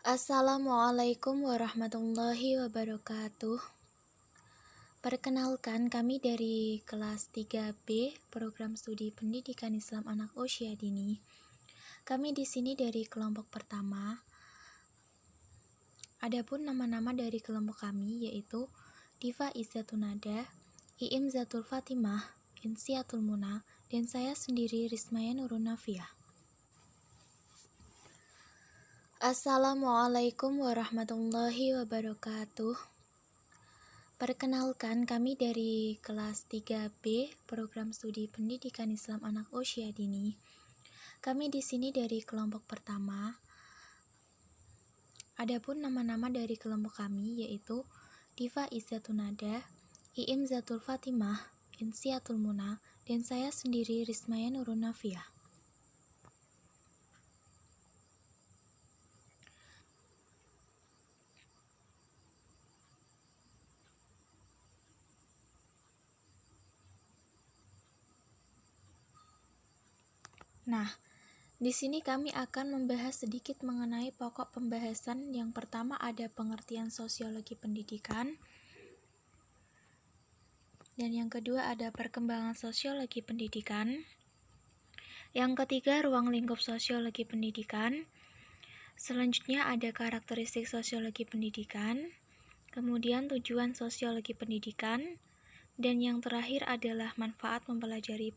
Assalamualaikum warahmatullahi wabarakatuh. Perkenalkan, kami dari kelas 3B Program Studi Pendidikan Islam Anak Usia Dini. Kami di sini dari kelompok pertama. Adapun nama-nama dari kelompok kami yaitu Diva Izzatul Nada, Iim Zatul Fatimah, Insiatul Muna, dan saya sendiri Rismaya Nurun Nafiah. Assalamualaikum warahmatullahi wabarakatuh. Perkenalkan, kami dari kelas 3B Program Studi Pendidikan Islam Anak Usia Dini. Kami di sini dari kelompok pertama. Adapun nama-nama dari kelompok kami yaitu Diva Izzatul Nada, Iim Zatul Fatimah, Insiatul Muna, dan saya sendiri Rismaya Nurun Nafiah. Nah, di sini kami akan membahas sedikit mengenai pokok pembahasan. Yang pertama ada pengertian sosiologi pendidikan, dan yang kedua ada perkembangan sosiologi pendidikan. Yang ketiga ruang lingkup sosiologi pendidikan. Selanjutnya ada karakteristik sosiologi pendidikan, kemudian tujuan sosiologi pendidikan, dan yang terakhir adalah manfaat mempelajari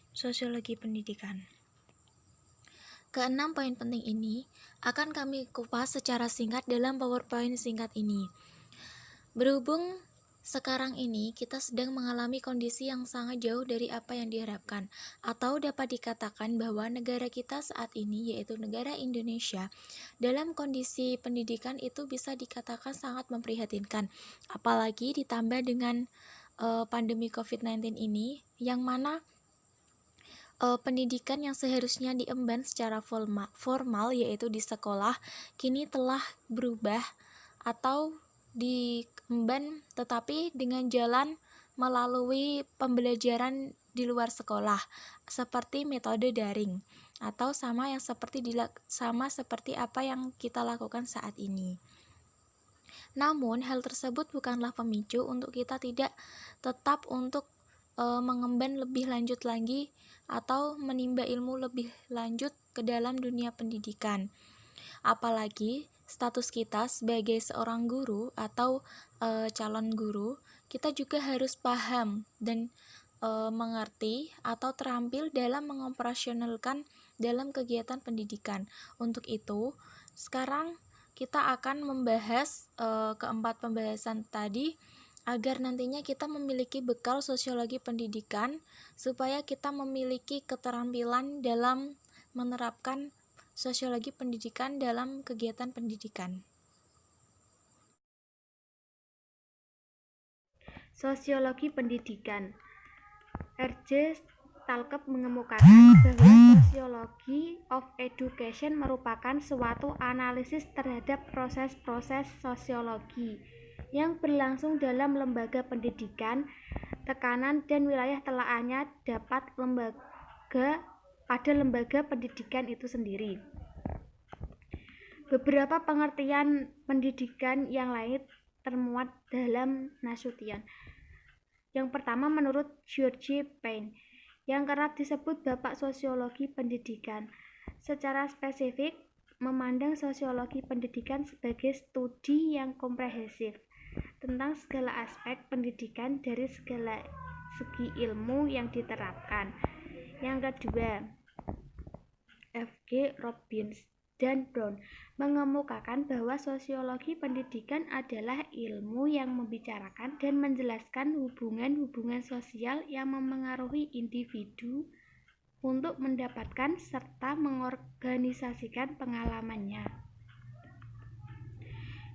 sosiologi pendidikan. Keenam poin penting ini akan kami kupas secara singkat dalam PowerPoint singkat ini. Berhubung sekarang ini kita sedang mengalami kondisi yang sangat jauh dari apa yang diharapkan, atau dapat dikatakan bahwa negara kita saat ini, yaitu negara Indonesia, dalam kondisi pendidikan itu bisa dikatakan sangat memprihatinkan. Apalagi ditambah dengan pandemi COVID-19 ini, yang mana pendidikan yang seharusnya diemban secara formal yaitu di sekolah kini telah berubah atau diemban tetapi dengan jalan melalui pembelajaran di luar sekolah seperti metode daring atau sama seperti apa yang kita lakukan saat ini. Namun hal tersebut bukanlah pemicu untuk kita tidak tetap untuk mengemban lebih lanjut lagi atau menimba ilmu lebih lanjut ke dalam dunia pendidikan. Apalagi status kita sebagai seorang guru atau calon guru, kita juga harus paham dan mengerti atau terampil dalam mengoperasionalkan dalam kegiatan pendidikan. Untuk itu, sekarang kita akan membahas keempat pembahasan tadi agar nantinya kita memiliki bekal sosiologi pendidikan supaya kita memiliki keterampilan dalam menerapkan sosiologi pendidikan dalam kegiatan pendidikan. Sosiologi pendidikan. R.J. Stalkep mengemukakan bahwa sosiologi of education merupakan suatu analisis terhadap proses-proses sosiologi yang berlangsung dalam lembaga pendidikan, tekanan dan wilayah telaahnya dapat pada lembaga pendidikan itu sendiri. Beberapa pengertian pendidikan yang lain termuat dalam Nasution. Yang pertama menurut George Payne, yang kerap disebut Bapak Sosiologi Pendidikan. Secara spesifik, memandang sosiologi pendidikan sebagai studi yang komprehensif tentang segala aspek pendidikan dari segala segi ilmu yang diterapkan. Yang kedua, F.G. Robbins dan Brown mengemukakan bahwa sosiologi pendidikan adalah ilmu yang membicarakan dan menjelaskan hubungan-hubungan sosial yang memengaruhi individu untuk mendapatkan serta mengorganisasikan pengalamannya.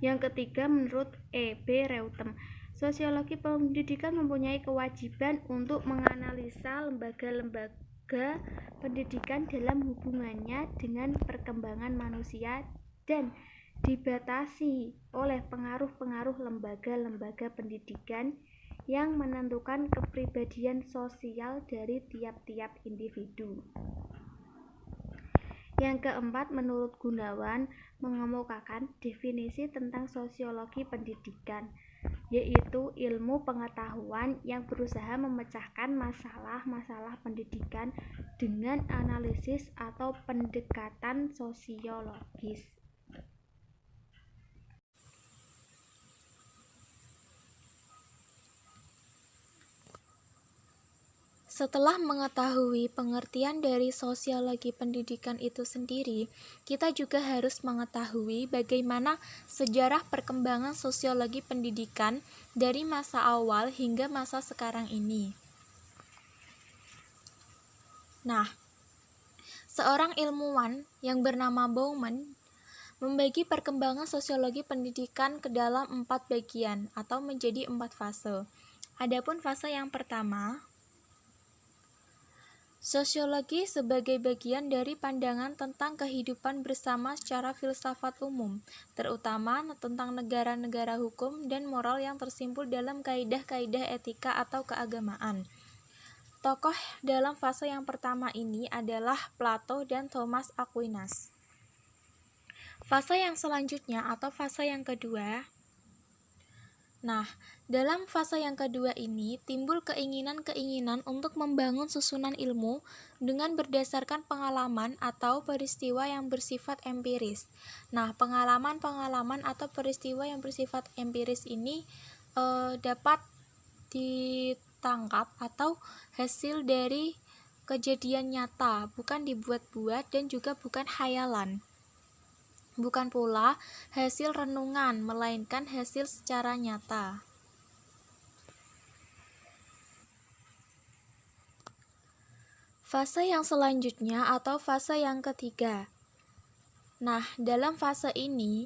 Yang ketiga, menurut E.B. Reutem, sosiologi pendidikan mempunyai kewajiban untuk menganalisa lembaga-lembaga pendidikan dalam hubungannya dengan perkembangan manusia dan dibatasi oleh pengaruh-pengaruh lembaga-lembaga pendidikan yang menentukan kepribadian sosial dari tiap-tiap individu. Yang keempat, menurut Gunawan, mengemukakan definisi tentang sosiologi pendidikan, yaitu ilmu pengetahuan yang berusaha memecahkan masalah-masalah pendidikan dengan analisis atau pendekatan sosiologis. Setelah mengetahui pengertian dari sosiologi pendidikan itu sendiri, kita juga harus mengetahui bagaimana sejarah perkembangan sosiologi pendidikan dari masa awal hingga masa sekarang ini. Nah, seorang ilmuwan yang bernama Bauman membagi perkembangan sosiologi pendidikan ke dalam 4 bagian atau menjadi 4 fase. Adapun fase yang pertama, sosiologi sebagai bagian dari pandangan tentang kehidupan bersama secara filsafat umum, terutama tentang negara-negara hukum dan moral yang tersimpul dalam kaidah-kaidah etika atau keagamaan. Tokoh dalam fase yang pertama ini adalah Plato dan Thomas Aquinas. Fase yang selanjutnya atau fase yang kedua, dalam fase yang kedua ini timbul keinginan-keinginan untuk membangun susunan ilmu dengan berdasarkan pengalaman atau peristiwa yang bersifat empiris. Pengalaman-pengalaman atau peristiwa yang bersifat empiris ini dapat ditangkap atau hasil dari kejadian nyata, bukan dibuat-buat dan juga bukan khayalan. Bukan pula hasil renungan, melainkan hasil secara nyata. Fase yang selanjutnya atau fase yang ketiga. Dalam fase ini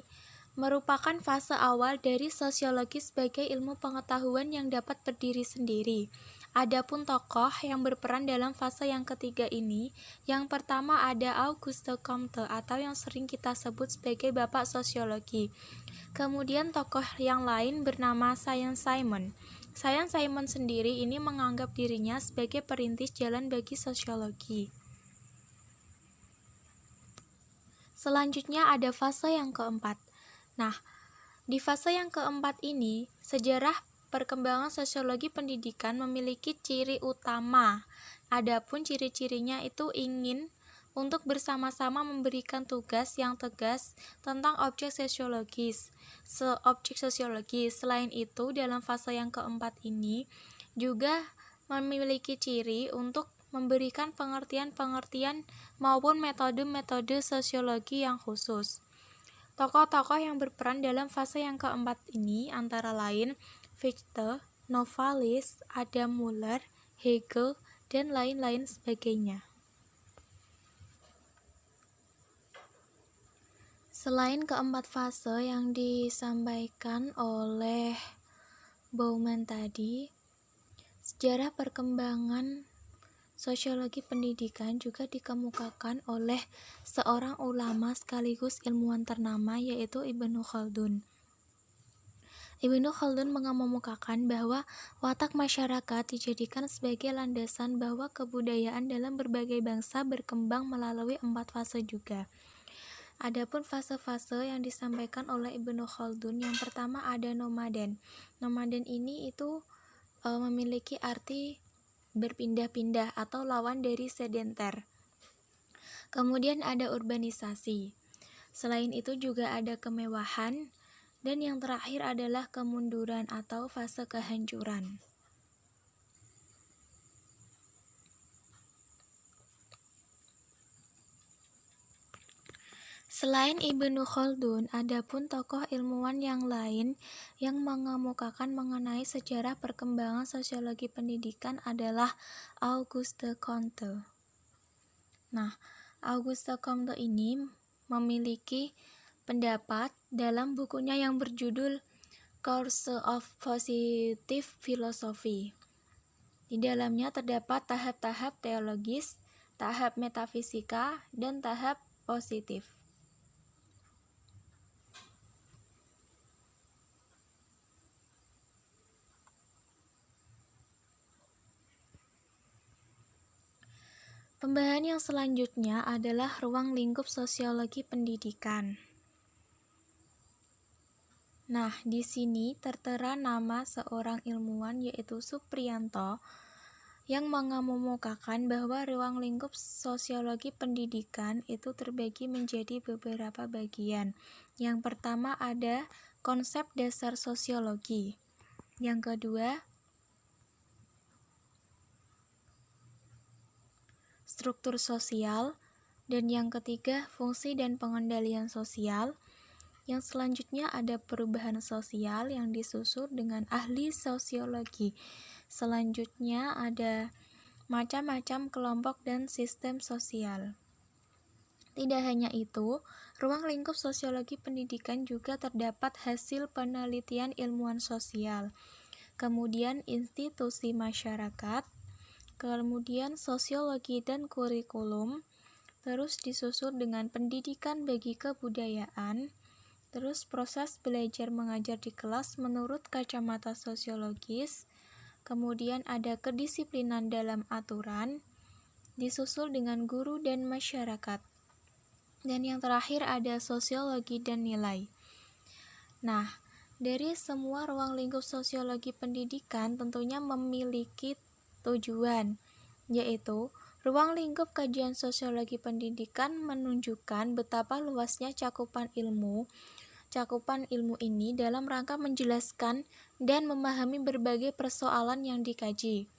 merupakan fase awal dari sosiologi sebagai ilmu pengetahuan yang dapat berdiri sendiri. Adapun tokoh yang berperan dalam fase yang ketiga ini, yang pertama ada Auguste Comte atau yang sering kita sebut sebagai Bapak Sosiologi. Kemudian tokoh yang lain bernama Saint-Simon. Saint-Simon sendiri ini menganggap dirinya sebagai perintis jalan bagi sosiologi. Selanjutnya ada fase yang keempat. Di fase yang keempat ini, sejarah perkembangan sosiologi pendidikan memiliki ciri utama. Adapun ciri-cirinya itu ingin untuk bersama-sama memberikan tugas yang tegas tentang objek sosiologis. Selain itu, dalam fase yang keempat ini juga memiliki ciri untuk memberikan pengertian-pengertian maupun metode-metode sosiologi yang khusus. Tokoh-tokoh yang berperan dalam fase yang keempat ini antara lain Fichte, Novalis, Adam Muller, Hegel, dan lain-lain sebagainya. Selain keempat fase yang disampaikan oleh Bauman tadi, sejarah perkembangan sosiologi pendidikan juga dikemukakan oleh seorang ulama sekaligus ilmuwan ternama, yaitu Ibnu Khaldun. Ibnu Khaldun mengemukakan bahwa watak masyarakat dijadikan sebagai landasan bahwa kebudayaan dalam berbagai bangsa berkembang melalui 4 fase juga. Adapun fase-fase yang disampaikan oleh Ibnu Khaldun, yang pertama ada nomaden. Nomaden ini itu memiliki arti berpindah-pindah atau lawan dari sedenter. Kemudian ada urbanisasi. Selain itu juga ada kemewahan, dan yang terakhir adalah kemunduran atau fase kehancuran. Selain Ibnu Khaldun, ada pun tokoh ilmuwan yang lain yang mengemukakan mengenai sejarah perkembangan sosiologi pendidikan adalah Auguste Comte. Auguste Comte ini memiliki pendapat dalam bukunya yang berjudul Course of Positive Philosophy. Di dalamnya terdapat tahap-tahap teologis, tahap metafisika, dan tahap positif. Pembahasan yang selanjutnya adalah ruang lingkup sosiologi pendidikan. Nah, di sini tertera nama seorang ilmuwan yaitu Supriyanto yang mengemukakan bahwa ruang lingkup sosiologi pendidikan itu terbagi menjadi beberapa bagian. Yang pertama ada konsep dasar sosiologi. Yang kedua, struktur sosial. Dan yang ketiga, fungsi dan pengendalian sosial. Yang selanjutnya ada perubahan sosial yang disusun dengan ahli sosiologi. Selanjutnya ada macam-macam kelompok dan sistem sosial. Tidak hanya itu, ruang lingkup sosiologi pendidikan juga terdapat hasil penelitian ilmuwan sosial, kemudian institusi masyarakat, kemudian sosiologi dan kurikulum, terus disusun dengan pendidikan bagi kebudayaan, terus proses belajar mengajar di kelas menurut kacamata sosiologis, kemudian ada kedisiplinan dalam aturan, disusul dengan guru dan masyarakat. Dan yang terakhir ada sosiologi dan nilai. Nah, dari semua ruang lingkup sosiologi pendidikan tentunya memiliki tujuan, yaitu ruang lingkup kajian sosiologi pendidikan menunjukkan betapa luasnya cakupan ilmu ini dalam rangka menjelaskan dan memahami berbagai persoalan yang dikaji.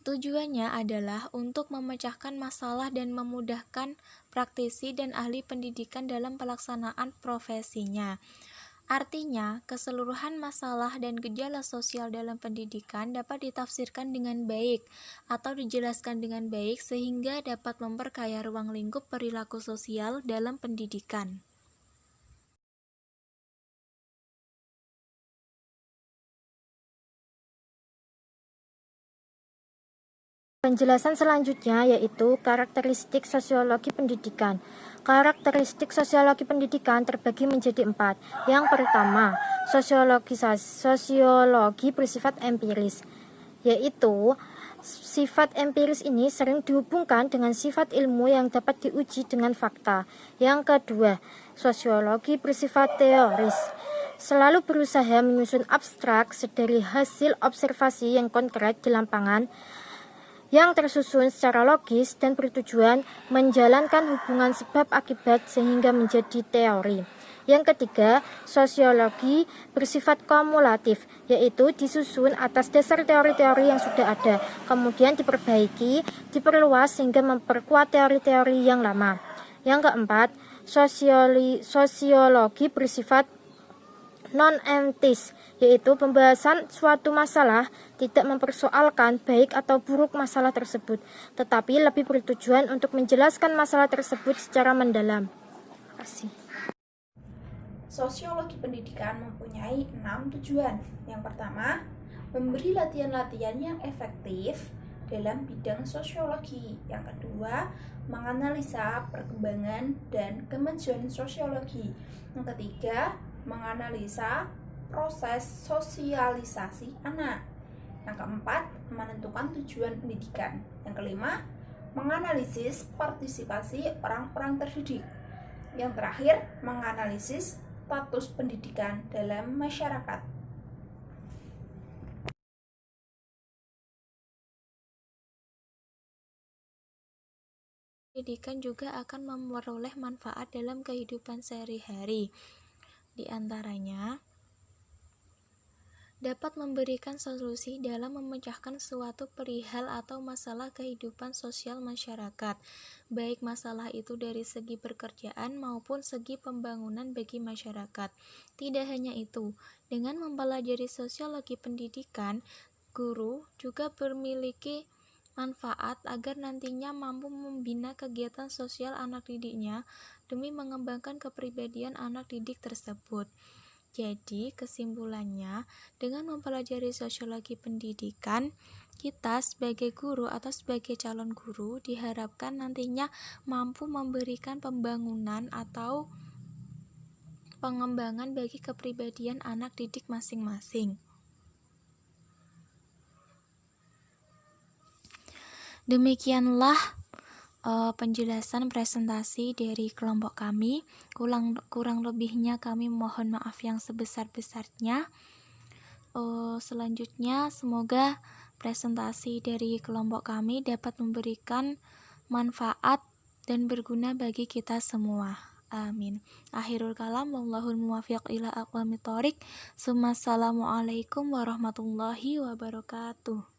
Tujuannya adalah untuk memecahkan masalah dan memudahkan praktisi dan ahli pendidikan dalam pelaksanaan profesinya. Artinya, keseluruhan masalah dan gejala sosial dalam pendidikan dapat ditafsirkan dengan baik atau dijelaskan dengan baik sehingga dapat memperkaya ruang lingkup perilaku sosial dalam pendidikan. Penjelasan selanjutnya yaitu karakteristik sosiologi pendidikan. Karakteristik sosiologi pendidikan terbagi menjadi 4. Yang pertama, sosiologi bersifat empiris, yaitu sifat empiris ini sering dihubungkan dengan sifat ilmu yang dapat diuji dengan fakta. Yang kedua, sosiologi bersifat teoris, selalu berusaha menyusun abstrak dari hasil observasi yang konkret di lapangan, yang tersusun secara logis dan bertujuan menjalankan hubungan sebab akibat sehingga menjadi teori. Yang ketiga, sosiologi bersifat kumulatif, yaitu disusun atas dasar teori-teori yang sudah ada, kemudian diperbaiki, diperluas sehingga memperkuat teori-teori yang lama. Yang keempat, sosiologi bersifat non-emtis, yaitu pembahasan suatu masalah tidak mempersoalkan baik atau buruk masalah tersebut, tetapi lebih bertujuan untuk menjelaskan masalah tersebut secara mendalam. Terima kasih. Sosiologi pendidikan mempunyai 6 tujuan. Yang pertama, memberi latihan-latihan yang efektif dalam bidang sosiologi. Yang kedua, menganalisa perkembangan dan kemajuan sosiologi. Yang ketiga, menganalisa proses sosialisasi anak. Yang keempat, menentukan tujuan pendidikan. Yang kelima, menganalisis partisipasi orang-orang terdidik. Yang terakhir, menganalisis status pendidikan dalam masyarakat. Pendidikan juga akan memperoleh manfaat dalam kehidupan sehari-hari. Di antaranya, dapat memberikan solusi dalam memecahkan suatu perihal atau masalah kehidupan sosial masyarakat, baik masalah itu dari segi pekerjaan maupun segi pembangunan bagi masyarakat. Tidak hanya itu, dengan mempelajari sosiologi pendidikan, guru juga memiliki manfaat agar nantinya mampu membina kegiatan sosial anak didiknya demi mengembangkan kepribadian anak didik tersebut. Jadi, kesimpulannya, dengan mempelajari sosiologi pendidikan, kita sebagai guru atau sebagai calon guru diharapkan nantinya mampu memberikan pembangunan atau pengembangan bagi kepribadian anak didik masing-masing. Demikianlah penjelasan presentasi dari kelompok kami. Kurang lebihnya kami mohon maaf yang sebesar-besarnya. Selanjutnya semoga presentasi dari kelompok kami dapat memberikan manfaat dan berguna bagi kita semua. Amin. Akhirul kalam, wallahul muwaffiq ila aqwamit thoriq. Assalamualaikum warahmatullahi wabarakatuh.